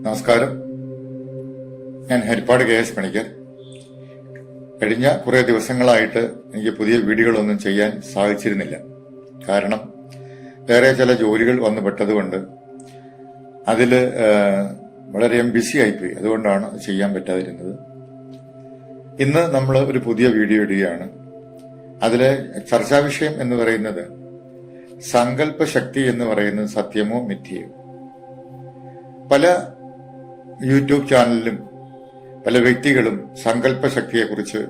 നമസ്കാരം. ഞാൻ ഹരിപ്പാട് KS പണിക്കർ. കഴിഞ്ഞ കുറെ ദിവസങ്ങളായിട്ട് എനിക്ക് പുതിയ വീഡിയോകളൊന്നും ചെയ്യാൻ സാധിച്ചിരുന്നില്ല. കാരണം വേറെ ചില ജോലികൾ വന്നു പെട്ടതുകൊണ്ട് അതില് വളരെയധികം ബിസി ആയിപ്പോയി. അതുകൊണ്ടാണ് ചെയ്യാൻ പറ്റാതിരുന്നത്. ഇന്ന് നമ്മൾ ഒരു പുതിയ വീഡിയോ ഇടുകയാണ്. അതിലെ ചർച്ചാ വിഷയം എന്ന് പറയുന്നത് സങ്കല്പശക്തി എന്ന് പറയുന്നത് സത്യമോ മിഥ്യയോ. പല യൂട്യൂബ് ചാനലിലും പല വ്യക്തികളും സങ്കല്പശക്തിയെക്കുറിച്ച്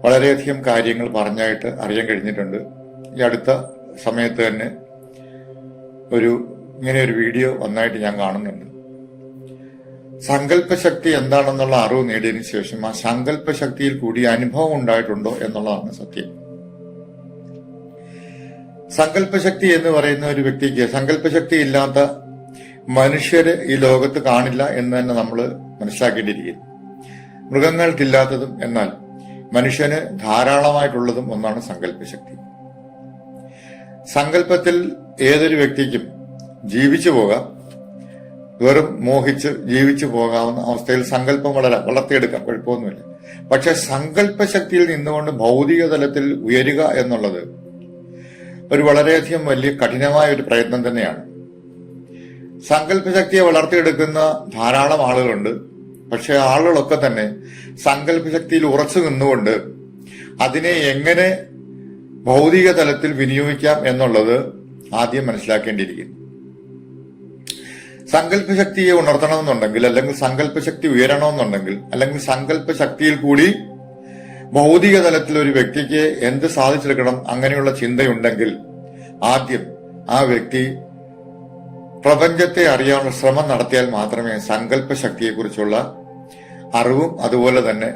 വളരെയധികം കാര്യങ്ങൾ പറഞ്ഞായിട്ട് അറിയാൻ കഴിഞ്ഞിട്ടുണ്ട്. ഈ അടുത്ത സമയത്ത് തന്നെ ഇങ്ങനെ ഒരു വീഡിയോ വന്നായിട്ട് ഞാൻ കാണുന്നുണ്ട്. സങ്കല്പശക്തി എന്താണെന്നുള്ള അറിവ് നേടിയതിനു ശേഷം ആ സങ്കല്പശക്തിയിൽ കൂടി അനുഭവം ഉണ്ടായിട്ടുണ്ടോ എന്നുള്ളതാണ് സത്യം. സങ്കല്പശക്തി എന്ന് പറയുന്ന ഒരു വ്യക്തിക്ക് സങ്കല്പശക്തി ഇല്ലാത്ത മനുഷ്യര് ഈ ലോകത്ത് കാണില്ല എന്ന് തന്നെ നമ്മൾ മനസ്സിലാക്കേണ്ടിയിരിക്കുന്നു. മൃഗങ്ങൾക്കില്ലാത്തതും എന്നാൽ മനുഷ്യന് ധാരാളമായിട്ടുള്ളതും ഒന്നാണ് സങ്കല്പശക്തി. സങ്കല്പത്തിൽ ഏതൊരു വ്യക്തിക്കും ജീവിച്ചു പോകാം. വെറും മോഹിച്ച് ജീവിച്ചു പോകാവുന്ന അവസ്ഥയിൽ സങ്കല്പം വളർത്തിയെടുക്കാം, കുഴപ്പമൊന്നുമില്ല. പക്ഷെ സങ്കല്പശക്തിയിൽ നിന്നുകൊണ്ട് ഭൗതിക തലത്തിൽ ഉയരുക എന്നുള്ളത് ഒരു വളരെയധികം വലിയ കഠിനമായ ഒരു പ്രയത്നം തന്നെയാണ്. സങ്കല്പശക്തിയെ വളർത്തിയെടുക്കുന്ന ധാരാളം ആളുകളുണ്ട്. പക്ഷെ ആളുകളൊക്കെ തന്നെ സങ്കല്പശക്തിയിൽ ഉറച്ചു നിന്നുകൊണ്ട് അതിനെ എങ്ങനെ ഭൗതിക തലത്തിൽ വിനിയോഗിക്കാം എന്നുള്ളത് ആദ്യം മനസ്സിലാക്കേണ്ടിയിരിക്കുന്നു. സങ്കല്പശക്തിയെ ഉണർത്തണമെന്നുണ്ടെങ്കിൽ, അല്ലെങ്കിൽ സങ്കല്പശക്തി ഉയരണമെന്നുണ്ടെങ്കിൽ, അല്ലെങ്കിൽ സങ്കല്പശക്തിയിൽ കൂടി ഭൗതിക തലത്തിൽ ഒരു വ്യക്തിക്ക് എന്ത് സാധിച്ചെടുക്കണം അങ്ങനെയുള്ള ചിന്തയുണ്ടെങ്കിൽ ആദ്യം ആ വ്യക്തി പ്രപഞ്ചത്തെ അറിയാനുള്ള ശ്രമം നടത്തിയാൽ മാത്രമേ സങ്കല്പശക്തിയെക്കുറിച്ചുള്ള അറിവും അതുപോലെ തന്നെ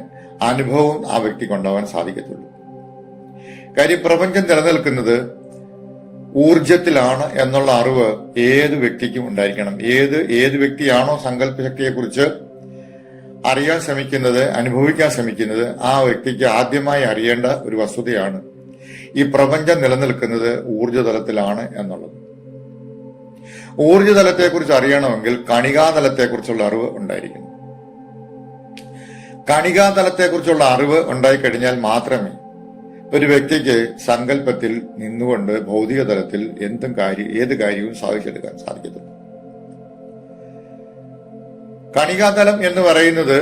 അനുഭവവും ആ വ്യക്തിക്ക് ഉണ്ടാവാൻ സാധിക്കത്തുള്ളൂ. കാര്യം പ്രപഞ്ചം നിലനിൽക്കുന്നത് ഊർജത്തിലാണ് എന്നുള്ള അറിവ് ഏത് വ്യക്തിക്കും ഉണ്ടായിരിക്കണം. ഏത് വ്യക്തിയാണോ സങ്കല്പശക്തിയെക്കുറിച്ച് അറിയാൻ ശ്രമിക്കുന്നത്, അനുഭവിക്കാൻ ശ്രമിക്കുന്നത്, ആ വ്യക്തിക്ക് ആദ്യമായി അറിയേണ്ട ഒരു വസ്തുതയാണ് ഈ പ്രപഞ്ചം നിലനിൽക്കുന്നത് ഊർജതലത്തിലാണ് എന്നുള്ളത്. ഊർജതലത്തെക്കുറിച്ച് അറിയണമെങ്കിൽ കണികാതലത്തെക്കുറിച്ചുള്ള അറിവ് ഉണ്ടായിരിക്കണം. കണികാതലത്തെക്കുറിച്ചുള്ള അറിവ് ഉണ്ടായിക്കഴിഞ്ഞാൽ മാത്രമേ ഒരു വ്യക്തിക്ക് സങ്കല്പത്തിൽ നിന്നുകൊണ്ട് ഭൗതിക തലത്തിൽ ഏത് കാര്യവും സാധിച്ചെടുക്കാൻ സാധിക്കത്തുള്ളൂ. കണികാതലം എന്ന് പറയുന്നത്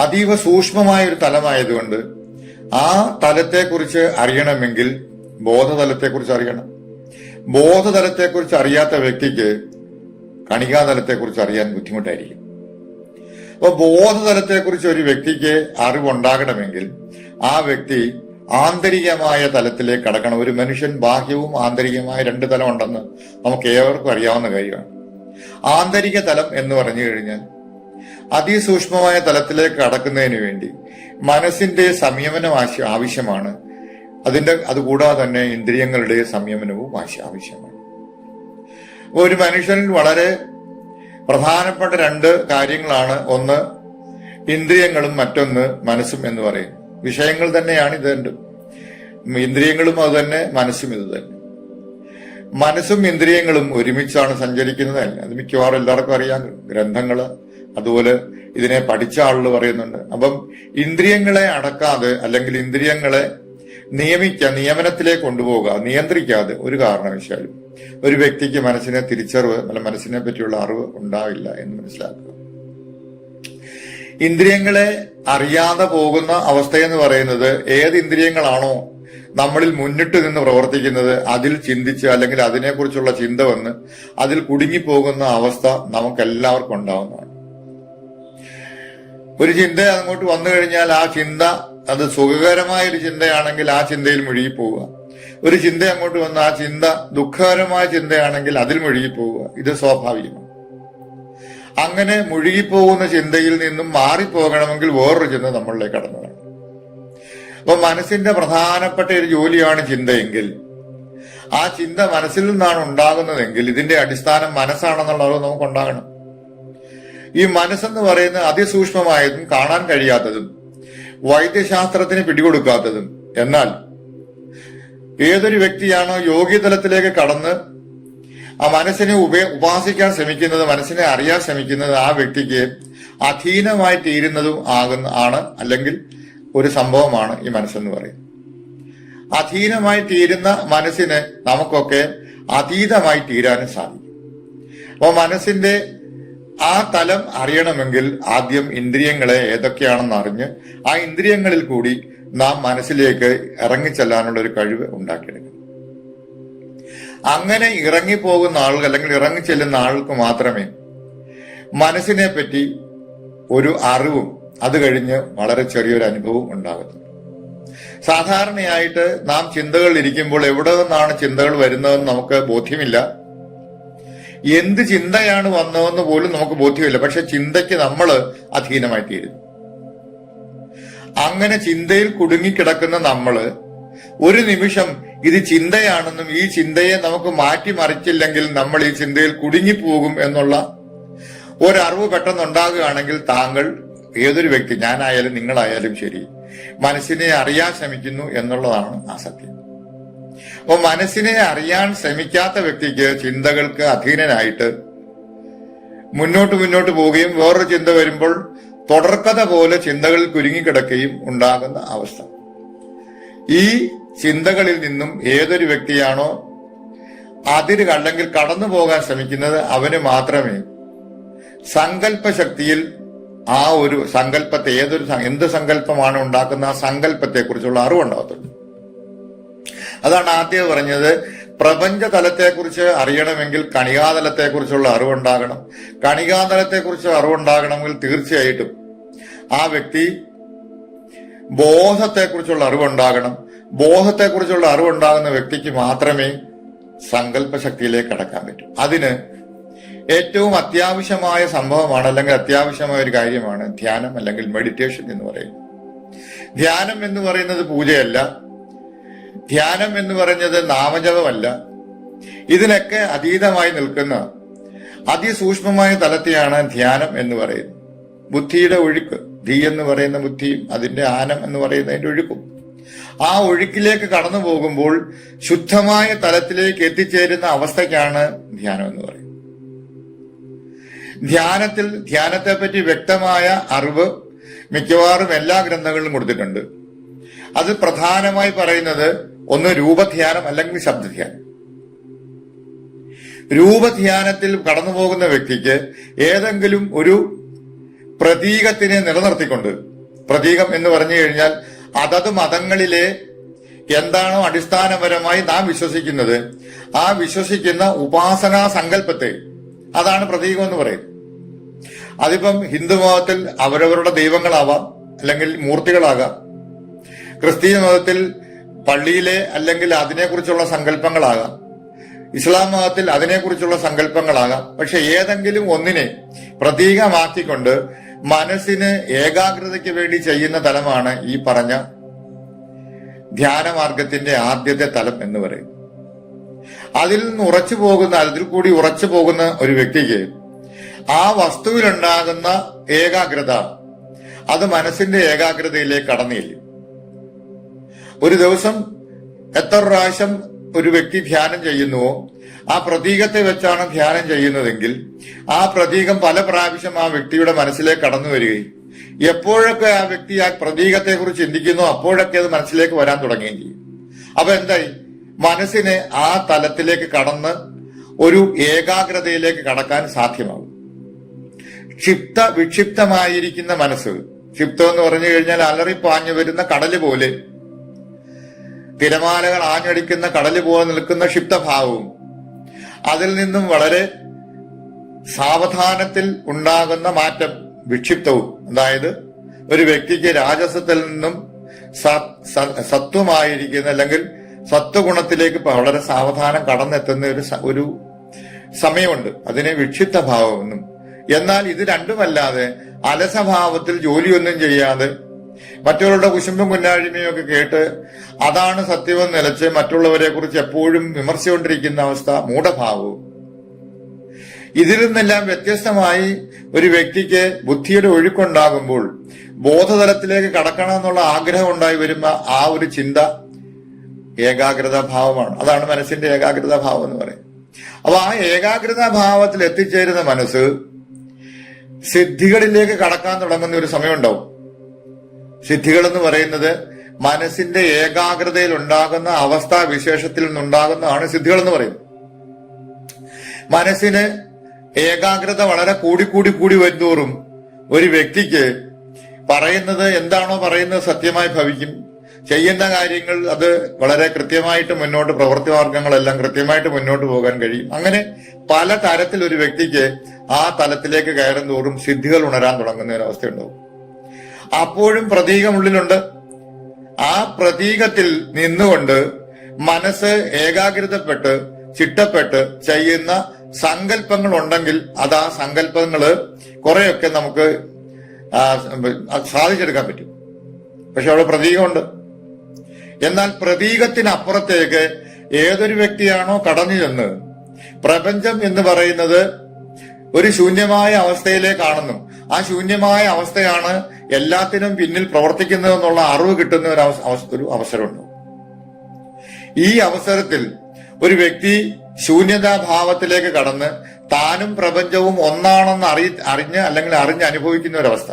അതീവ സൂക്ഷ്മമായ ഒരു തലമായതുകൊണ്ട് ആ തലത്തെക്കുറിച്ച് അറിയണമെങ്കിൽ ബോധതലത്തെക്കുറിച്ച് അറിയണം. ബോധതലത്തെക്കുറിച്ച് അറിയാത്ത വ്യക്തിക്ക് കണികാതലത്തെക്കുറിച്ച് അറിയാൻ ബുദ്ധിമുട്ടായിരിക്കും. അപ്പോൾ ബോധതലത്തെക്കുറിച്ച് ഒരു വ്യക്തിക്ക് അറിവുണ്ടാകണമെങ്കിൽ ആ വ്യക്തി ആന്തരികമായ തലത്തിലേക്ക് കടക്കണം. ഒരു മനുഷ്യൻ ബാഹ്യവും ആന്തരികമായ രണ്ട് തലം ഉണ്ടെന്ന് നമുക്ക് ഏവർക്കും അറിയാവുന്ന കാര്യമാണ്. ആന്തരിക തലം എന്ന് പറഞ്ഞു കഴിഞ്ഞാൽ അതിസൂക്ഷ്മമായ തലത്തിലേക്ക് കടക്കുന്നതിന് വേണ്ടി മനസ്സിന്റെ സംയമനം ആവശ്യമാണ്. അതുകൂടാതെ തന്നെ ഇന്ദ്രിയങ്ങളുടെ സംയമനവും ആവശ്യമാണ്. ഒരു മനുഷ്യനിൽ വളരെ പ്രധാനപ്പെട്ട രണ്ട് കാര്യങ്ങളാണ്. ഒന്ന് ഇന്ദ്രിയങ്ങളും മറ്റൊന്ന് മനസ്സും എന്ന് പറയും. വിഷയങ്ങൾ തന്നെയാണ് ഇത് രണ്ടും. ഇന്ദ്രിയങ്ങളും അത് തന്നെ, മനസ്സും ഇത് തന്നെ. മനസ്സും ഇന്ദ്രിയങ്ങളും ഒരുമിച്ചാണ് സഞ്ചരിക്കുന്നത്. അത് മിക്കവാറും എല്ലാവർക്കും അറിയാം. ഗ്രന്ഥങ്ങള് അതുപോലെ ഇതിനെ പഠിച്ച ആളുകൾ പറയുന്നുണ്ട്. അപ്പം ഇന്ദ്രിയങ്ങളെ അടക്കാതെ അല്ലെങ്കിൽ ഇന്ദ്രിയങ്ങളെ നിയമനത്തിലേക്ക് കൊണ്ടുപോകുക, നിയന്ത്രിക്കാതെ ഒരു കാരണവശാലും ഒരു വ്യക്തിക്ക് മനസ്സിനെ തിരിച്ചറിവ് അല്ല മനസ്സിനെ പറ്റിയുള്ള അറിവ് ഉണ്ടാവില്ല എന്ന് മനസ്സിലാക്കുക. ഇന്ദ്രിയങ്ങളെ അറിയാതെ പോകുന്ന അവസ്ഥയെന്ന് പറയുന്നത് ഏത് ഇന്ദ്രിയങ്ങളാണോ നമ്മളിൽ മുന്നിട്ട് നിന്ന് പ്രവർത്തിക്കുന്നത് അതിൽ ചിന്തിച്ച് അല്ലെങ്കിൽ അതിനെക്കുറിച്ചുള്ള ചിന്ത വന്ന് അതിൽ കുടുങ്ങിപ്പോകുന്ന അവസ്ഥ നമുക്കെല്ലാവർക്കും ഉണ്ടാവുന്നതാണ്. ഒരു ചിന്ത അങ്ങോട്ട് വന്നു കഴിഞ്ഞാൽ ആ ചിന്ത അത് സുഖകരമായ ഒരു ചിന്തയാണെങ്കിൽ ആ ചിന്തയിൽ മുഴുകിപ്പോവുക. ഒരു ചിന്ത അങ്ങോട്ട് വന്ന ആ ചിന്ത ദുഃഖകരമായ ചിന്തയാണെങ്കിൽ അതിൽ മുഴുകിപ്പോവുക. ഇത് സ്വാഭാവികമാണ്. അങ്ങനെ മുഴുകിപ്പോകുന്ന ചിന്തയിൽ നിന്നും മാറിപ്പോകണമെങ്കിൽ വേറൊരു ചിന്ത നമ്മളിലേക്ക് കടന്നു വേണം. അപ്പൊ മനസ്സിന്റെ പ്രധാനപ്പെട്ട ഒരു ജോലിയാണ് ചിന്തയെങ്കിൽ ആ ചിന്ത മനസ്സിൽ നിന്നാണ് ഉണ്ടാകുന്നതെങ്കിൽ ഇതിന്റെ അടിസ്ഥാനം മനസ്സാണെന്നുള്ളത് നമുക്കുണ്ടാകണം. ഈ മനസ്സെന്ന് പറയുന്നത് അതിസൂക്ഷ്മമായതും കാണാൻ കഴിയാത്തതും വൈദ്യശാസ്ത്രത്തിന് പിടികൊടുക്കാത്തതും, എന്നാൽ ഏതൊരു വ്യക്തിയാണോ യോഗ്യതലത്തിലേക്ക് കടന്ന് ആ മനസ്സിനെ ഉപാസിക്കാൻ ശ്രമിക്കുന്നത്, മനസ്സിനെ അറിയാൻ ശ്രമിക്കുന്നത് ആ വ്യക്തിക്ക് അധീനമായി തീരുന്നതും ആണ്, അല്ലെങ്കിൽ ഒരു സംഭവമാണ് ഈ മനസ്സെന്ന് പറയുന്നത്. അധീനമായി തീരുന്ന മനസ്സിന് നമുക്കൊക്കെ അതീതമായി തീരാനും സാധിക്കും. അപ്പോൾ മനസ്സിന്റെ ആ തലം അറിയണമെങ്കിൽ ആദ്യം ഇന്ദ്രിയങ്ങളെ ഏതൊക്കെയാണെന്ന് അറിഞ്ഞ് ആ ഇന്ദ്രിയങ്ങളിൽ കൂടി നാം മനസ്സിലേക്ക് ഇറങ്ങിച്ചെല്ലാനുള്ള ഒരു കഴിവ് ഉണ്ടാക്കിയെടുക്കണം. അങ്ങനെ ഇറങ്ങിപ്പോകുന്ന ആളുകൾ, അല്ലെങ്കിൽ ഇറങ്ങിച്ചെല്ലുന്ന ആൾക്ക് മാത്രമേ മനസ്സിനെ പറ്റി ഒരു അറിവും അത് കഴിഞ്ഞ് വളരെ ചെറിയൊരു അനുഭവം ഉണ്ടാകുന്നത്. സാധാരണയായിട്ട് നാം ചിന്തകൾ ഇരിക്കുമ്പോൾ എവിടെ നിന്നാണ് ചിന്തകൾ വരുന്നതെന്ന് നമുക്ക് ബോധ്യമില്ല. എന്ത് ചിന്തയാണ് വന്നതെന്ന് പോലും നമുക്ക് ബോധ്യമില്ല. പക്ഷെ ചിന്തയ്ക്ക് നമ്മൾ അധീനമായി തീരുന്നു. അങ്ങനെ ചിന്തയിൽ കുടുങ്ങിക്കിടക്കുന്ന നമ്മള് ഒരു നിമിഷം ഇത് ചിന്തയാണെന്നും ഈ ചിന്തയെ നമുക്ക് മാറ്റിമറിച്ചില്ലെങ്കിൽ നമ്മൾ ഈ ചിന്തയിൽ കുടുങ്ങിപ്പോകും എന്നുള്ള ഒരറിവ് പെട്ടെന്നുണ്ടാകുകയാണെങ്കിൽ താങ്കൾ, ഏതൊരു വ്യക്തി, ഞാനായാലും നിങ്ങളായാലും ശരി, മനസ്സിനെ അറിയാൻ ശ്രമിക്കുന്നു എന്നുള്ളതാണ് ആ സത്യം. അപ്പൊ മനസ്സിനെ അറിയാൻ ശ്രമിക്കാത്ത വ്യക്തിക്ക് ചിന്തകൾക്ക് അധീനനായിട്ട് മുന്നോട്ട് പോവുകയും വേറൊരു ചിന്ത വരുമ്പോൾ തുടർക്കഥ പോലെ ചിന്തകളിൽ കുരുങ്ങിക്കിടക്കുകയും ഉണ്ടാകുന്ന അവസ്ഥ. ഈ ചിന്തകളിൽ നിന്നും ഏതൊരു വ്യക്തിയാണോ അല്ലെങ്കിൽ കടന്നു പോകാൻ ശ്രമിക്കുന്നത് അവന് മാത്രമേ സങ്കല്പശക്തിയിൽ ആ ഒരു സങ്കല്പത്തെ, എന്ത് സങ്കല്പമാണ് ഉണ്ടാക്കുന്ന ആ സങ്കല്പത്തെ കുറിച്ചുള്ള അറിവുണ്ടാകത്തുള്ളൂ. അതാണ് ആദ്യം പറഞ്ഞത്. പ്രപഞ്ച തലത്തെക്കുറിച്ച് അറിയണമെങ്കിൽ കണികാതലത്തെക്കുറിച്ചുള്ള അറിവുണ്ടാകണം. കണികാതലത്തെക്കുറിച്ച് അറിവുണ്ടാകണമെങ്കിൽ തീർച്ചയായിട്ടും ആ വ്യക്തി ബോധത്തെക്കുറിച്ചുള്ള അറിവുണ്ടാകണം. ബോധത്തെക്കുറിച്ചുള്ള അറിവുണ്ടാകുന്ന വ്യക്തിക്ക് മാത്രമേ സങ്കല്പശക്തിയിലേക്ക് കടക്കാൻ പറ്റൂ. അതിന് ഏറ്റവും അത്യാവശ്യമായ സംഭവമാണ്, അല്ലെങ്കിൽ അത്യാവശ്യമായ ഒരു കാര്യമാണ് ധ്യാനം, അല്ലെങ്കിൽ മെഡിറ്റേഷൻ എന്ന് പറയുന്നത്. ധ്യാനം എന്ന് പറയുന്നത് പൂജയല്ല. ധ്യാനം എന്ന് പറയുന്നത് നാമജപമല്ല. ഇതിനൊക്കെ അതീതമായി നിൽക്കുന്ന അതിസൂക്ഷ്മമായ തലത്തെയാണ് ധ്യാനം എന്ന് പറയുന്നത്. ബുദ്ധിയുടെ ഒഴുക്ക്, ധീ എന്ന് പറയുന്ന ബുദ്ധിയും അതിന്റെ ആനം എന്ന് പറയുന്നതിന്റെ ഒഴുക്കും, ആ ഒഴുക്കിലേക്ക് കടന്നു പോകുമ്പോൾ ശുദ്ധമായ തലത്തിലേക്ക് എത്തിച്ചേരുന്ന അവസ്ഥയ്ക്കാണ് ധ്യാനം എന്ന് പറയുന്നത്. ധ്യാനത്തെ പറ്റി വ്യക്തമായ അറിവ് മിക്കവാറും എല്ലാ ഗ്രന്ഥങ്ങളിലും കൊടുത്തിട്ടുണ്ട്. അത് പ്രധാനമായി പറയുന്നത് ഒന്ന് രൂപധ്യാനം, അല്ലെങ്കിൽ ശബ്ദധ്യാനം. രൂപധ്യാനത്തിൽ കടന്നു പോകുന്ന വ്യക്തിക്ക് ഏതെങ്കിലും ഒരു പ്രതീകത്തിനെ നിലനിർത്തിക്കൊണ്ട്, പ്രതീകം എന്ന് പറഞ്ഞു കഴിഞ്ഞാൽ അതത് മതങ്ങളിലെ എന്താണോ അടിസ്ഥാനപരമായി നാം വിശ്വസിക്കുന്നത് ആ വിശ്വസിക്കുന്ന ഉപാസനാ സങ്കല്പത്തെ, അതാണ് പ്രതീകം എന്ന് പറയുന്നത്. അതിപ്പം ഹിന്ദുമതത്തിൽ അവരവരുടെ ദൈവങ്ങളാവാം, അല്ലെങ്കിൽ മൂർത്തികളാകാം. ക്രിസ്തീയ മതത്തിൽ പള്ളിയിലെ അല്ലെങ്കിൽ അതിനെക്കുറിച്ചുള്ള സങ്കല്പങ്ങളാകാം. ഇസ്ലാം മതത്തിൽ അതിനെക്കുറിച്ചുള്ള സങ്കല്പങ്ങളാകാം. പക്ഷെ ഏതെങ്കിലും ഒന്നിനെ പ്രതീകമാക്കിക്കൊണ്ട് മനസ്സിന് ഏകാഗ്രതയ്ക്ക് വേണ്ടി ചെയ്യുന്ന തലമാണ് ഈ പറഞ്ഞ ധ്യാനമാർഗത്തിന്റെ ആദ്യത്തെ തലം എന്ന് പറയും. അതിൽ നിന്ന് അതിൽ കൂടി ഉറച്ചു പോകുന്ന ഒരു വ്യക്തിക്ക് ആ വസ്തുവിലുണ്ടാകുന്ന ഏകാഗ്രത അത് മനസ്സിന്റെ ഏകാഗ്രതയിലേക്ക് കടന്നില്ല. ഒരു ദിവസം എത്ര പ്രാവശ്യം ഒരു വ്യക്തി ധ്യാനം ചെയ്യുന്നുവോ ആ പ്രതീകത്തെ വെച്ചാണ് ധ്യാനം ചെയ്യുന്നതെങ്കിൽ ആ പ്രതീകം പല പ്രാവശ്യം ആ വ്യക്തിയുടെ മനസ്സിലേക്ക് കടന്നു വരികയും എപ്പോഴൊക്കെ ആ വ്യക്തി ആ പ്രതീകത്തെ കുറിച്ച് ചിന്തിക്കുന്നു അപ്പോഴൊക്കെ അത് മനസ്സിലേക്ക് വരാൻ തുടങ്ങുകയും ചെയ്യും. അപ്പൊ എന്തായി, മനസ്സിനെ ആ തലത്തിലേക്ക് കടന്ന് ഒരു ഏകാഗ്രതയിലേക്ക് കടക്കാൻ സാധ്യമാകും. വിക്ഷിപ്തമായിരിക്കുന്ന മനസ്സ്, ക്ഷിപ്തം എന്ന് പറഞ്ഞു കഴിഞ്ഞാൽ അലറിപ്പാഞ്ഞു വരുന്ന കടല് പോലെ, തിരമാലകൾ ആഞ്ഞടിക്കുന്ന കടല് പോലെ നിൽക്കുന്ന ക്ഷിപ്തഭാവവും അതിൽ നിന്നും വളരെ സാവധാനത്തിൽ ഉണ്ടാകുന്ന മാറ്റം വിക്ഷിപ്തവും, അതായത് ഒരു വ്യക്തിക്ക് രാജസത്തിൽ നിന്നും സത്വമായിരിക്കുന്ന അല്ലെങ്കിൽ സത്വഗുണത്തിലേക്ക് വളരെ സാവധാനം കടന്നെത്തുന്ന ഒരു സമയമുണ്ട്. അതിനെ വിക്ഷിപ്ത ഭാവമെന്നും. എന്നാൽ ഇത് രണ്ടുമല്ലാതെ അലസഭാവത്തിൽ ജോലിയൊന്നും ചെയ്യാതെ മറ്റുള്ളവരുടെ കുശുമ്പും കുന്നാഴിമയും ഒക്കെ കേട്ട് അതാണ് സത്യമെന്ന് നിലച്ച് മറ്റുള്ളവരെ കുറിച്ച് എപ്പോഴും വിമർശിച്ചുകൊണ്ടിരിക്കുന്ന അവസ്ഥ മൂഢഭാവവും. ഇതിൽ നിന്നെല്ലാം വ്യത്യസ്തമായി ഒരു വ്യക്തിക്ക് ബുദ്ധിയുടെ ഒഴുക്കുണ്ടാകുമ്പോൾ ബോധതലത്തിലേക്ക് കടക്കണം എന്നുള്ള ആഗ്രഹം ഉണ്ടായി വരുന്ന ആ ഒരു ചിന്ത ഏകാഗ്രതാ ഭാവമാണ്. അതാണ് മനസ്സിന്റെ ഏകാഗ്രതാ ഭാവം എന്ന് പറയുന്നത്. അപ്പൊ ആ ഏകാഗ്രതാ ഭാവത്തിൽ എത്തിച്ചേരുന്ന മനസ്സ് സിദ്ധികളിലേക്ക് കടക്കാൻ തുടങ്ങുന്ന ഒരു സമയം ഉണ്ടാവും. സിദ്ധികൾ എന്ന് പറയുന്നത് മനസ്സിന്റെ ഏകാഗ്രതയിൽ ഉണ്ടാകുന്ന അവസ്ഥാവിശേഷത്തിൽ നിന്നുണ്ടാകുന്നതാണ് സിദ്ധികൾ എന്ന് പറയുന്നത്. മനസ്സിന് ഏകാഗ്രത വളരെ കൂടി വരുന്തോറും ഒരു വ്യക്തിക്ക് പറയുന്നത് എന്താണോ പറയുന്നത് സത്യമായി ഭവിക്കും. ചെയ്യുന്ന കാര്യങ്ങൾ അത് വളരെ കൃത്യമായിട്ട് മുന്നോട്ട്, പ്രവൃത്തി മാർഗങ്ങളെല്ലാം കൃത്യമായിട്ട് മുന്നോട്ട് പോകാൻ കഴിയും. അങ്ങനെ പല തരത്തിൽ ഒരു വ്യക്തിക്ക് ആ തലത്തിലേക്ക് കയറും തോറും സിദ്ധികൾ ഉണരാൻ തുടങ്ങുന്ന ഒരു അവസ്ഥയുണ്ടാവും. അപ്പോഴും പ്രതീകമുള്ളിലുണ്ട്. ആ പ്രതീകത്തിൽ നിന്നുകൊണ്ട് മനസ്സ് ഏകാഗ്രതപ്പെട്ട് ചിട്ടപ്പെട്ട് ചെയ്യുന്ന സങ്കല്പങ്ങൾ ഉണ്ടെങ്കിൽ അത് ആ സങ്കല്പങ്ങള് കുറെയൊക്കെ നമുക്ക് സാധിച്ചെടുക്കാൻ പറ്റും. പക്ഷെ അവിടെ പ്രതീകമുണ്ട്. എന്നാൽ പ്രതീകത്തിനപ്പുറത്തേക്ക് ഏതൊരു വ്യക്തിയാണോ കടന്നു ചെന്ന് പ്രപഞ്ചം എന്ന് പറയുന്നത് ഒരു ശൂന്യമായ അവസ്ഥയിലേക്കാണെന്നും ആ ശൂന്യമായ അവസ്ഥയാണ് എല്ലാത്തിനും പിന്നിൽ പ്രവർത്തിക്കുന്നതെന്നുള്ള അറിവ് കിട്ടുന്ന ഒരു അവസരമുണ്ട്. ഈ അവസരത്തിൽ ഒരു വ്യക്തി ശൂന്യതാഭാവത്തിലേക്ക് കടന്ന് താനും പ്രപഞ്ചവും ഒന്നാണെന്ന് അറിഞ്ഞ് അല്ലെങ്കിൽ അറിഞ്ഞനുഭവിക്കുന്ന ഒരവസ്ഥ,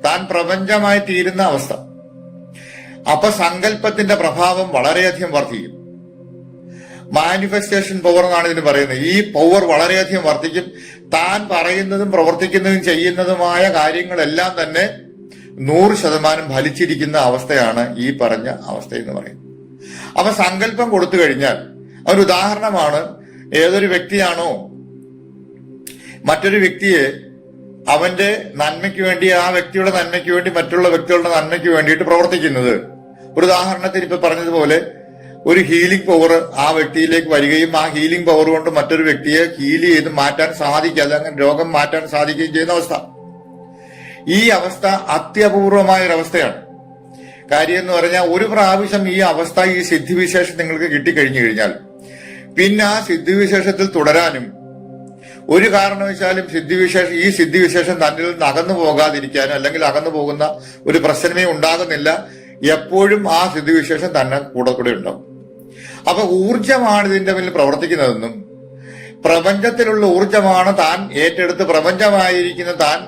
താൻ പ്രപഞ്ചമായി തീരുന്ന അവസ്ഥ. അപ്പൊ സങ്കല്പത്തിന്റെ പ്രഭാവം വളരെയധികം വർദ്ധിക്കും. മാനിഫെസ്റ്റേഷൻ പവർ എന്നാണ് ഇതിന് പറയുന്നത്. ഈ പവർ വളരെയധികം വർദ്ധിക്കും. താൻ പറയുന്നതും പ്രവർത്തിക്കുന്നതും ചെയ്യുന്നതുമായ കാര്യങ്ങളെല്ലാം തന്നെ 100% ഫലിച്ചിരിക്കുന്ന അവസ്ഥയാണ് ഈ പറഞ്ഞ അവസ്ഥ എന്ന് പറയുന്നത്. അപ്പൊ സങ്കല്പം കൊടുത്തു കഴിഞ്ഞാൽ ഒരു ഉദാഹരണമാണ്, ഏതൊരു വ്യക്തിയാണോ മറ്റൊരു വ്യക്തിയെ അവന്റെ നന്മയ്ക്ക് വേണ്ടി, ആ വ്യക്തിയുടെ നന്മയ്ക്ക് വേണ്ടി, മറ്റുള്ള വ്യക്തികളുടെ നന്മയ്ക്ക് വേണ്ടിയിട്ട് പ്രവർത്തിക്കുന്നത്. ഒരു ഉദാഹരണത്തിന് ഇപ്പൊ പറഞ്ഞതുപോലെ ഒരു ഹീലിംഗ് പവർ ആ വ്യക്തിയിലേക്ക് വരികയും ആ ഹീലിംഗ് പവർ കൊണ്ട് മറ്റൊരു വ്യക്തിയെ ഹീൽ ചെയ്ത് മാറ്റാൻ സാധിക്കാതെ അങ്ങനെ രോഗം മാറ്റാൻ സാധിക്കുകയും ചെയ്യുന്ന അവസ്ഥ. ഈ അവസ്ഥ അത്യപൂർവമായ ഒരു അവസ്ഥയാണ്. കാര്യം എന്ന് പറഞ്ഞാൽ ഒരു പ്രാവശ്യം ഈ അവസ്ഥ, ഈ സിദ്ധിവിശേഷം നിങ്ങൾക്ക് കിട്ടിക്കഴിഞ്ഞു കഴിഞ്ഞാൽ പിന്നെ ആ സിദ്ധിവിശേഷത്തിൽ തുടരാനും ഒരു കാരണവശാലും ഈ സിദ്ധിവിശേഷം തന്നിൽ നിന്ന് അകന്നു പോകാതിരിക്കാനും അല്ലെങ്കിൽ അകന്നു പോകുന്ന ഒരു പ്രശ്നമേ ഉണ്ടാകുന്നില്ല. എപ്പോഴും ആ സിദ്ധിവിശേഷം തന്നെ കൂടെ ഉണ്ടാവും. അപ്പൊ ഊർജമാണ് ഇതിന്റെ പിന്നിൽ പ്രവർത്തിക്കുന്നതെന്നും പ്രപഞ്ചത്തിലുള്ള ഊർജമാണ് താൻ ഏറ്റെടുത്ത് പ്രപഞ്ചമായിരിക്കുന്ന താൻ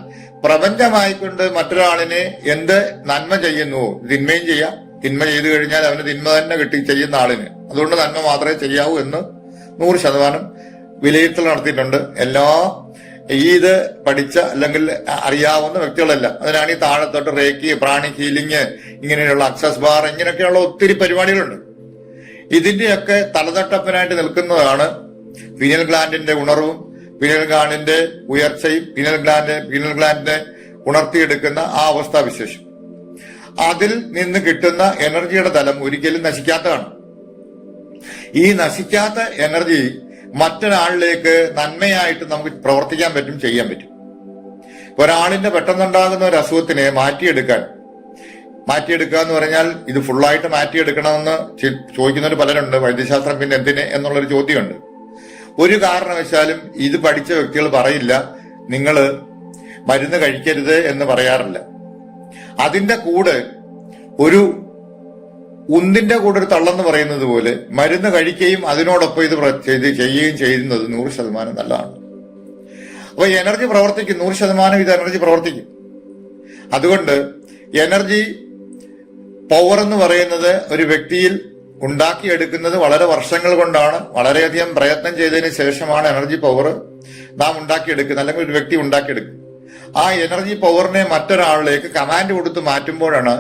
പ്രപഞ്ചമായിക്കൊണ്ട് മറ്റൊരാളിനെ എന്ത് നന്മ ചെയ്യുന്നുവോ, തിന്മയും ചെയ്യാം. തിന്മ ചെയ്തു കഴിഞ്ഞാൽ അവന് തിന്മ തന്നെ ചെയ്യുന്ന ആളിന് അതുകൊണ്ട് നന്മ മാത്രമേ ചെയ്യാവൂ എന്ന് 100% വിലയിരുത്തൽ നടത്തിയിട്ടുണ്ട്. എല്ലാ ഇത് പഠിച്ച അല്ലെങ്കിൽ അറിയാവുന്ന വ്യക്തികളെല്ലാം. അതിനാണ് ഈ താഴത്തോട്ട് റേക്കി, പ്രാണിക് ഹീലിംഗ്, ഇങ്ങനെയുള്ള അക്സസ് ബാർ, ഇങ്ങനെയൊക്കെയുള്ള ഒത്തിരി പരിപാടികളുണ്ട്. ഇതിന്റെയൊക്കെ തലതട്ടപ്പനായിട്ട് നിൽക്കുന്നതാണ് പീനൽ ഗ്ലാൻഡിന്റെ ഉണർവും പീനൽ ഗ്ലാൻഡിന്റെ ഉയർച്ചയും പീനൽ ഗ്ലാൻഡിനെ ഉണർത്തിയെടുക്കുന്ന ആ അവസ്ഥാവിശേഷം. അതിൽ നിന്ന് കിട്ടുന്ന എനർജിയുടെ തലം ഒരിക്കലും നശിക്കാത്തതാണ്. ഈ നശിക്കാത്ത എനർജി മറ്റൊരാളിലേക്ക് നന്മയായിട്ട് നമുക്ക് പ്രവർത്തിക്കാൻ പറ്റും, ചെയ്യാൻ പറ്റും. ഒരാളിന്റെ പെട്ടെന്നുണ്ടാകുന്ന ഒരു അസുഖത്തിനെ മാറ്റിയെടുക്കുക എന്ന് പറഞ്ഞാൽ ഇത് ഫുള്ളായിട്ട് മാറ്റിയെടുക്കണമെന്ന് ചോദിക്കുന്നവർ പലരുണ്ട്. വൈദ്യശാസ്ത്രം പിന്നെ എന്തിന് എന്നുള്ളൊരു ചോദ്യമുണ്ട്. ഒരു കാരണവശാലും ഇത് പഠിച്ച വ്യക്തികൾ പറയില്ല നിങ്ങൾ മരുന്ന് കഴിക്കരുത് എന്ന് പറയാറില്ല. അതിന്റെ കൂടെ ഒരു ഉന്തിന്റെ കൂടെ ഒരു തള്ളെന്ന് പറയുന്നത് പോലെ മരുന്ന് കഴിക്കുകയും അതിനോടൊപ്പം ഇത് ചെയ്യുകയും ചെയ്യുന്നത് 100% നല്ലതാണ്. അപ്പൊ എനർജി പ്രവർത്തിക്കും, 100% ഇത് എനർജി പ്രവർത്തിക്കും. അതുകൊണ്ട് എനർജി പവർ എന്ന് പറയുന്നത് ഒരു വ്യക്തിയിൽ ഉണ്ടാക്കിയെടുക്കുന്നത് വളരെ വർഷങ്ങൾ കൊണ്ടാണ്. വളരെയധികം പ്രയത്നം ചെയ്തതിന് ശേഷമാണ് എനർജി പവർ നാം ഉണ്ടാക്കിയെടുക്കുന്നത്, അല്ലെങ്കിൽ ഒരു വ്യക്തി ഉണ്ടാക്കിയെടുക്കുന്നത്. ആ എനർജി പവറിനെ മറ്റൊരാളിലേക്ക് കമാൻഡ് കൊടുത്ത് മാറ്റുമ്പോഴാണ്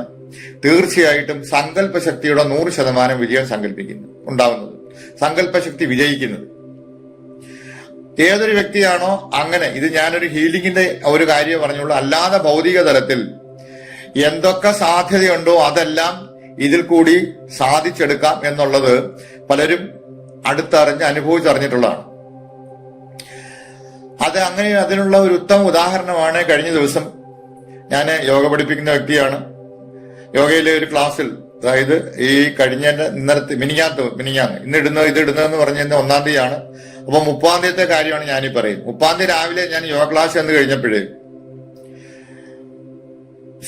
തീർച്ചയായിട്ടും സങ്കല്പശക്തിയുടെ 100% വിജയം ഉണ്ടാവുന്നത്, സങ്കല്പശക്തി വിജയിക്കുന്നത്. ഏതൊരു വ്യക്തിയാണോ അങ്ങനെ, ഇത് ഞാനൊരു ഹീലിംഗിന്റെ ഒരു കാര്യം പറഞ്ഞുള്ളൂ, അല്ലാതെ ഭൗതിക തലത്തിൽ എന്തൊക്കെ സാധ്യതയുണ്ടോ അതെല്ലാം ഇതിൽ കൂടി സാധിച്ചെടുക്കാം എന്നുള്ളത് പലരും അടുത്തറിഞ്ഞ് അനുഭവിച്ചറിഞ്ഞിട്ടുള്ളതാണ്. അത് അങ്ങനെ അതിനുള്ള ഒരു ഉത്തമ ഉദാഹരണമാണ്. കഴിഞ്ഞ ദിവസം ഞാൻ യോഗ പഠിപ്പിക്കുന്ന വ്യക്തിയാണ്. യോഗയിലെ ഒരു ക്ലാസ്സിൽ, അതായത് ഈ കഴിഞ്ഞ മിനിഞ്ഞാന്ന് ഇതിടുന്നതെന്ന് പറഞ്ഞ 1-ാം തീയതിയാണ്. അപ്പൊ 30-ാം തീയതിത്തെ കാര്യമാണ് ഞാനീ പറയുന്നത്. 30-ാം തീയതി രാവിലെ ഞാൻ യോഗ ക്ലാസ് എന്ന് കഴിഞ്ഞപ്പോഴേ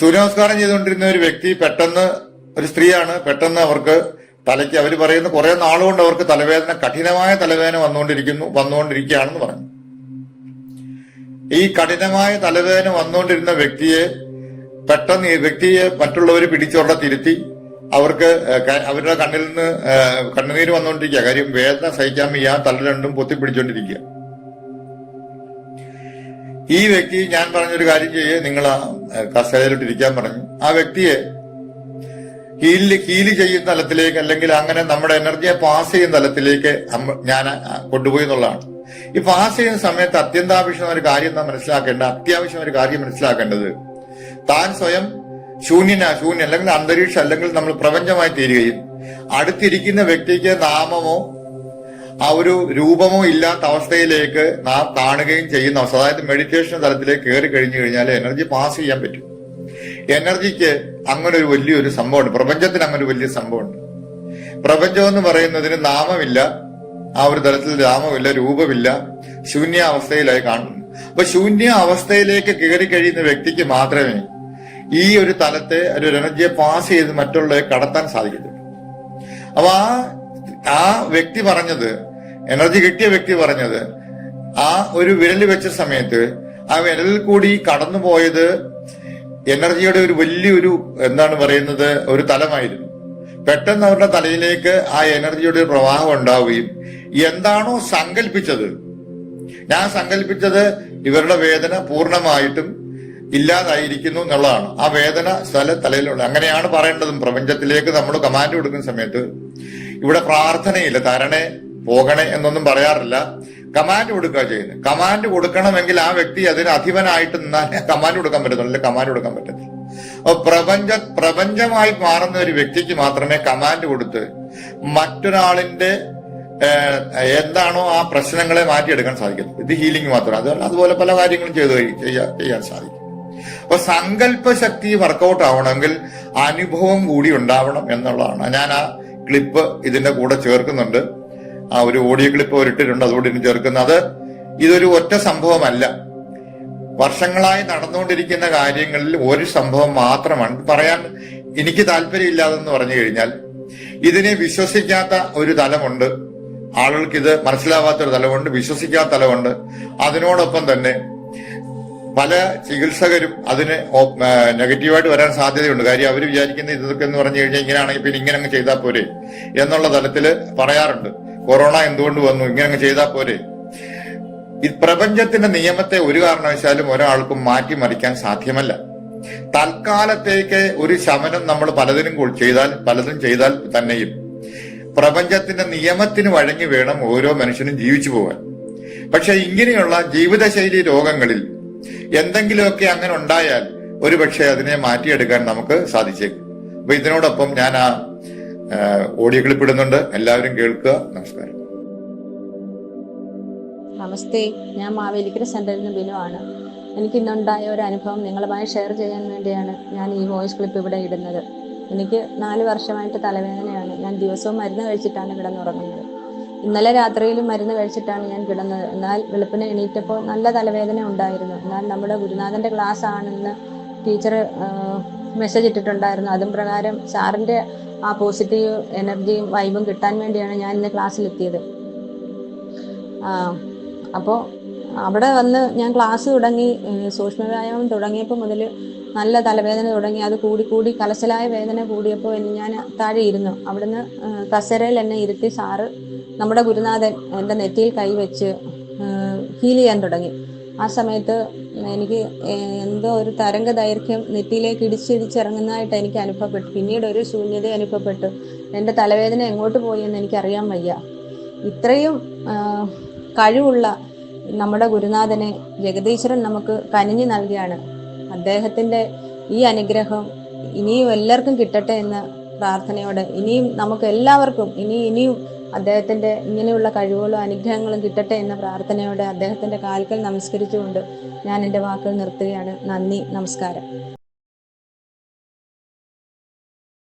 സൂര്യനമസ്കാരം ചെയ്തുകൊണ്ടിരുന്ന ഒരു വ്യക്തി, പെട്ടെന്ന് ഒരു സ്ത്രീയാണ്, പെട്ടെന്ന് അവർക്ക് തലയ്ക്ക് അവർ പറയുന്ന കുറെ നാളുകൊണ്ട് അവർക്ക് തലവേദന, കഠിനമായ തലവേദന വന്നുകൊണ്ടിരിക്കുകയാണെന്ന് പറഞ്ഞു. ഈ കഠിനമായ തലവേദന വന്നുകൊണ്ടിരുന്ന വ്യക്തിയെ പെട്ടെന്ന് ഈ വ്യക്തിയെ മറ്റുള്ളവർ പിടിച്ചോടെ തിരുത്തി അവർക്ക് അവരുടെ കണ്ണിൽ നിന്ന് കണ്ണുനീര് വന്നുകൊണ്ടിരിക്കുക. കാര്യം വേദന സഹിക്കാൻ വയ്യ, തല രണ്ടും പൊത്തിപ്പിടിച്ചോണ്ടിരിക്കുക. ഈ വ്യക്തി ഞാൻ പറഞ്ഞൊരു കാര്യം ചെയ്യേ, നിങ്ങൾ ആ കസേരയിലോട്ട് ഇരിക്കാൻ പറഞ്ഞു. ആ വ്യക്തിയെ ഹീല് ചെയ്യുന്ന തലത്തിലേക്ക്, അല്ലെങ്കിൽ അങ്ങനെ നമ്മുടെ എനർജിയെ പാസ് ചെയ്യുന്ന തലത്തിലേക്ക് ഞാൻ കൊണ്ടുപോയി എന്നുള്ളതാണ്. ഈ പാസ് ചെയ്യുന്ന സമയത്ത് അത്യന്താപേക്ഷിതമായ ഒരു കാര്യം നാം അത്യാവശ്യമായ ഒരു കാര്യം മനസ്സിലാക്കേണ്ടത്, താൻ സ്വയം ശൂന്യ അല്ലെങ്കിൽ അന്തരീക്ഷം അല്ലെങ്കിൽ നമ്മൾ പ്രപഞ്ചമായി തീരുകയും അടുത്തിരിക്കുന്ന വ്യക്തിക്ക് നാമമോ ആ ഒരു രൂപമോ ഇല്ലാത്ത അവസ്ഥയിലേക്ക് നാം കാണുകയും ചെയ്യുന്ന അവസ്ഥ. അതായത് മെഡിറ്റേഷൻ തലത്തിലേക്ക് കയറി കഴിഞ്ഞു കഴിഞ്ഞാൽ എനർജി പാസ് ചെയ്യാൻ പറ്റും. എനർജിക്ക് അങ്ങനെ ഒരു വലിയൊരു സംഭവമുണ്ട്, പ്രപഞ്ചത്തിന് അങ്ങനെ ഒരു വലിയ സംഭവമുണ്ട്. പ്രപഞ്ചം എന്ന് പറയുന്നതിന് നാമമില്ല, ആ ഒരു തലത്തിൽ നാമമില്ല, രൂപമില്ല, ശൂന്യ അവസ്ഥയിലായി കാണുന്നു. അപ്പൊ ശൂന്യ അവസ്ഥയിലേക്ക് കയറി കഴിയുന്ന വ്യക്തിക്ക് മാത്രമേ ഈ ഒരു തലത്തെ ഒരു എനർജിയെ പാസ് ചെയ്ത് മറ്റുള്ളവരെ കടത്താൻ സാധിക്കത്തുള്ളൂ. അപ്പൊ ആ വ്യക്തി പറഞ്ഞത്, എനർജി കിട്ടിയ വ്യക്തി പറഞ്ഞത്, ആ ഒരു വിരൽ വെച്ച സമയത്ത് ആ വിരലിൽ കൂടി കടന്നുപോയത് എനർജിയുടെ ഒരു വലിയൊരു ഒരു തലമായിരുന്നു. പെട്ടെന്ന് അവരുടെ തലയിലേക്ക് ആ എനർജിയുടെ ഒരു പ്രവാഹം ഉണ്ടാവുകയും എന്താണോ സങ്കല്പിച്ചത്, ഞാൻ സങ്കല്പിച്ചത് ഇവരുടെ വേദന പൂർണ്ണമായിട്ടും ഇല്ലാതായിരിക്കുന്നു എന്നുള്ളതാണ്. ആ വേദന തലയിലുള്ള അങ്ങനെയാണ് പറയേണ്ടതും. പ്രപഞ്ചത്തിലേക്ക് നമ്മൾ കമാൻഡ് കൊടുക്കുന്ന സമയത്ത് ഇവിടെ പ്രാർത്ഥനയില്ല, തരണേ പോകണേ എന്നൊന്നും പറയാറില്ല, കമാൻഡ് കൊടുക്കുക ചെയ്യുന്നത്. കമാൻഡ് കൊടുക്കണമെങ്കിൽ ആ വ്യക്തി അതിന് അധിപനായിട്ട് നിന്നാലേ കമാൻഡ് കൊടുക്കാൻ പറ്റത്തുള്ളൂ, കമാൻഡ് കൊടുക്കാൻ പറ്റത്തില്ല. അപ്പൊ പ്രപഞ്ചമായി മാറുന്ന ഒരു വ്യക്തിക്ക് മാത്രമേ കമാൻഡ് കൊടുത്ത് മറ്റൊരാളിന്റെ എന്താണോ ആ പ്രശ്നങ്ങളെ മാറ്റിയെടുക്കാൻ സാധിക്കത്തുള്ളൂ. ഇത് ഹീലിംഗ് മാത്രം, അതുപോലെ പല കാര്യങ്ങളും ചെയ്യാൻ സാധിക്കും. അപ്പൊ സങ്കല്പ ശക്തി വർക്കൗട്ട് ആവണമെങ്കിൽ അനുഭവം കൂടി ഉണ്ടാവണം എന്നുള്ളതാണ്. ഞാൻ ആ ക്ലിപ്പ് ഇതിന്റെ കൂടെ ചേർക്കുന്നുണ്ട്, ആ ഒരു ഓഡിയോ ക്ലിപ്പ് ഇട്ടിട്ടുണ്ട്, അതുകൊണ്ട് ഇനി ചേർക്കുന്നത്. ഇതൊരു ഒറ്റ സംഭവമല്ല, വർഷങ്ങളായി നടന്നുകൊണ്ടിരിക്കുന്ന കാര്യങ്ങളിൽ ഒരു സംഭവം മാത്രമാണ്. പറയാൻ എനിക്ക് താല്പര്യമില്ലാതെന്ന് പറഞ്ഞു കഴിഞ്ഞാൽ ഇതിനെ വിശ്വസിക്കാത്ത ഒരു തലമുണ്ട്, ആളുകൾക്ക് ഇത് മനസ്സിലാവാത്തൊരു തലമുണ്ട്, വിശ്വസിക്കാത്ത തലമുണ്ട്. അതിനോടൊപ്പം തന്നെ പല ചികിത്സകരും അതിന് നെഗറ്റീവായിട്ട് വരാൻ സാധ്യതയുണ്ട്. കാര്യം അവർ വിചാരിക്കുന്ന ഇതൊക്കെ എന്ന് പറഞ്ഞു കഴിഞ്ഞാൽ ഇങ്ങനെയാണെങ്കിൽ പിന്നെ ഇങ്ങനെ അങ്ങ് ചെയ്താൽ പോരെ എന്നുള്ള തലത്തിൽ പറയാറുണ്ട്. കൊറോണ എന്തുകൊണ്ട് വന്നു, ഇങ്ങനെ അങ്ങ് ചെയ്താൽ പോരെ. ഈ പ്രപഞ്ചത്തിന്റെ നിയമത്തെ ഒരു കാരണവശാലും ഒരാൾക്കും മാറ്റിമറിക്കാൻ സാധ്യമല്ല. തൽക്കാലത്തേക്ക് ഒരു ശമനം നമ്മൾ പലതും ചെയ്താൽ തന്നെയും പ്രപഞ്ചത്തിന്റെ നിയമത്തിന് വഴങ്ങി വേണം ഓരോ മനുഷ്യനും ജീവിച്ചു പോകാൻ. പക്ഷെ ഇങ്ങനെയുള്ള ജീവിതശൈലി രോഗങ്ങളിൽ എന്തെങ്കിലുമൊക്കെ അങ്ങനെ ഉണ്ടായാൽ ഒരുപക്ഷെ അതിനെ മാറ്റിയെടുക്കാൻ നമുക്ക് സാധിച്ചേക്കും. അപ്പൊ ഇതിനോടൊപ്പം ഞാൻ ആ ഓഡിയോ ക്ലിപ്പ് ഇടുന്നുണ്ട്, എല്ലാവരും കേൾക്കുക. നമസ്കാരം. നമസ്തേ, ഞാൻ മാവേലിക്കര സെന്ററിൽ നിന്ന് ബിനു ആണ്. എനിക്ക് ഇന്നുണ്ടായ ഒരു അനുഭവം നിങ്ങളുമായി ഷെയർ ചെയ്യാൻ വേണ്ടിയാണ് ഞാൻ ഈ വോയിസ് ക്ലിപ്പ് ഇവിടെ ഇടുന്നത്. എനിക്ക് 4 വർഷമായിട്ട് തലവേദനയാണ്. ഞാൻ ദിവസവും മരുന്ന് കഴിച്ചിട്ടാണ് കിടന്നുറങ്ങുന്നത്. ഇന്നലെ രാത്രിയിലും മരുന്ന് കഴിച്ചിട്ടാണ് ഞാൻ കിടന്നത്. എന്നാൽ വെളുപ്പിനെ എണീറ്റപ്പോൾ നല്ല തലവേദന ഉണ്ടായിരുന്നു. എന്നാൽ നമ്മുടെ ഗുരുനാഥന്റെ ക്ലാസ് ആണെന്ന് ടീച്ചർ മെസ്സേജ് ഇട്ടിട്ടുണ്ടായിരുന്നു. അതും പ്രകാരം സാറിന്റെ ആ പോസിറ്റീവ് എനർജിയും വൈബും കിട്ടാൻ വേണ്ടിയാണ് ഞാൻ ഇന്ന് ക്ലാസ്സിലെത്തിയത്. അപ്പോൾ അവിടെ വന്ന് ഞാൻ ക്ലാസ് തുടങ്ങി, സൂക്ഷ്മ വ്യായാമം തുടങ്ങിയപ്പോൾ മുതൽ നല്ല തലവേദന തുടങ്ങി. അത് കൂടി കലശലായ വേദന കൂടിയപ്പോൾ ഞാൻ താഴെ ഇരുന്നു. അവിടുന്ന് കസേരയിൽ എന്നെ ഇരുത്തി സാറ് നമ്മുടെ ഗുരുനാഥൻ എൻ്റെ നെറ്റിയിൽ കൈവച്ച് ഹീൽ ചെയ്യാൻ തുടങ്ങി. ആ സമയത്ത് എനിക്ക് എന്തോ ഒരു തരംഗ ദൈർഘ്യം നെറ്റിയിലേക്ക് ഇടിച്ചിറങ്ങുന്നതായിട്ട് എനിക്ക് അനുഭവപ്പെട്ടു. പിന്നീട് ഒരു ശൂന്യത അനുഭവപ്പെട്ടു. എൻ്റെ തലവേദന എങ്ങോട്ട് പോയി എന്ന് എനിക്കറിയാൻ വയ്യ. ഇത്രയും കഴിവുള്ള നമ്മുടെ ഗുരുനാഥനെ ജഗദീശ്വരൻ നമുക്ക് കനിഞ്ഞു നൽകിയാണ്. അദ്ദേഹത്തിൻ്റെ ഈ അനുഗ്രഹം ഇനിയും എല്ലാവർക്കും കിട്ടട്ടെ എന്ന പ്രാർത്ഥനയോടെ, ഇനിയും നമുക്ക് എല്ലാവർക്കും ഇനിയും അദ്ദേഹത്തിൻ്റെ ഇങ്ങനെയുള്ള കഴിവുകളും അനുഗ്രഹങ്ങളും കിട്ടട്ടെ എന്ന പ്രാർത്ഥനയോടെ അദ്ദേഹത്തിൻ്റെ കാൽക്കൽ നമസ്കരിച്ചുകൊണ്ട് ഞാൻ എൻ്റെ വാക്കുകൾ നിർത്തുകയാണ്. നന്ദി, നമസ്കാരം.